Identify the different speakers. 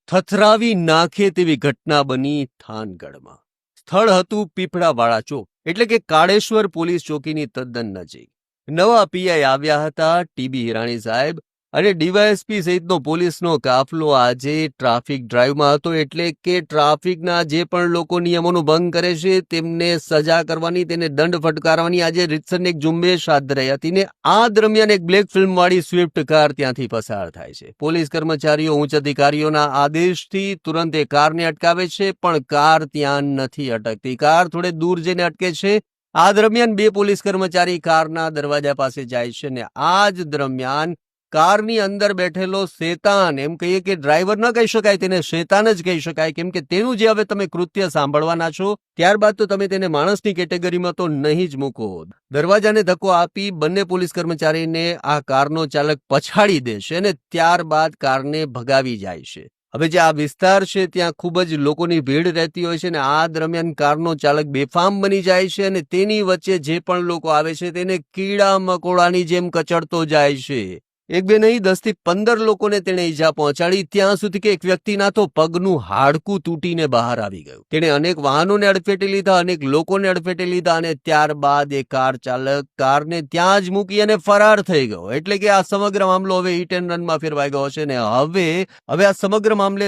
Speaker 1: થથરાવી નાખે તેવી ઘટના બની થાનગઢમાં. સ્થળ હતું પીપળાવાળા ચોક, એટલે કે કાળેશ્વર પોલીસ ચોકીની તદ્દન નજીક. નવા પીઆઈ આવ્યા હતા, ટીબી હિરાણી સાહેબ અને ડીવાયએસપી સહિતનો પોલીસનો કાફલો આજે ટ્રાફિક ડ્રાઈવમાં હતો. એટલે કે ટ્રાફિકના જે પણ લોકો નિયમોનો ભંગ કરે છે તેમને સજા કરવાની, તેને દંડ ફટકારવાની આજે રીતસરની એક ઝુંબેશ હાથ ધરાઈ હતી. ને આ દરમિયાન એક બ્લેક ફિલ્મવાળી સ્વિફ્ટ કાર ત્યાંથી પસાર થાય છે. પોલીસ કર્મચારીઓ ઉચ્ચ અધિકારીઓના આદેશથી તુરંત એ કારને અટકાવે છે, પણ કાર ત્યાં નથી અટકતી. કાર થોડે દૂર જઈને અટકે છે. આ દરમિયાન બે પોલીસ કર્મચારી કારના દરવાજા પાસે જાય છે ને આ જ દરમિયાન કારની અંદર બેઠેલો શેતાન, એમ કહીએ કે ડ્રાઈવર ન કહી શકાય, તેને શેતાન જ કહી શકાય, કેમ કે તેનું જે હવે તમે કૃત્ય સાંભળવાના છો ત્યારબાદ તો તમે તેને માણસની કેટેગરીમાં તો નહીં જ મૂકો. દરવાજાને ધક્કો આપી બંને પોલીસ કર્મચારીને આ કારનો ચાલક પછાડી દેશે અને ત્યારબાદ કારને ભગાવી જાય છે. હવે જે આ વિસ્તાર છે ત્યાં ખૂબ જ લોકોની ભીડ રહેતી હોય છે ને આ દરમિયાન કારનો ચાલક બેફામ બની જાય છે અને તેની વચ્ચે જે પણ લોકો આવે છે તેને કીડા મકોડાની જેમ કચડતો જાય છે. એક બે નહીં, 10 થી 15 લોકોને તેણે ઈજા પહોંચાડી, ત્યાં સુધી કે એક વ્યક્તિના તો પગનું હાડકું તૂટીને બહાર આવી ગયું. તેણે અનેક વાહનોને અડફેટે લીધા, અનેક લોકોને અડફેટે લીધા અને ત્યારબાદ એ કાર ચાલક કારને ત્યાં જ મૂકી અને ફરાર થઈ ગયો. એટલે કે આ સમગ્ર મામલો હવે હિટ એન્ડ રનમાં ફેરવાઈ ગયો છે ને હવે આ સમગ્ર મામલે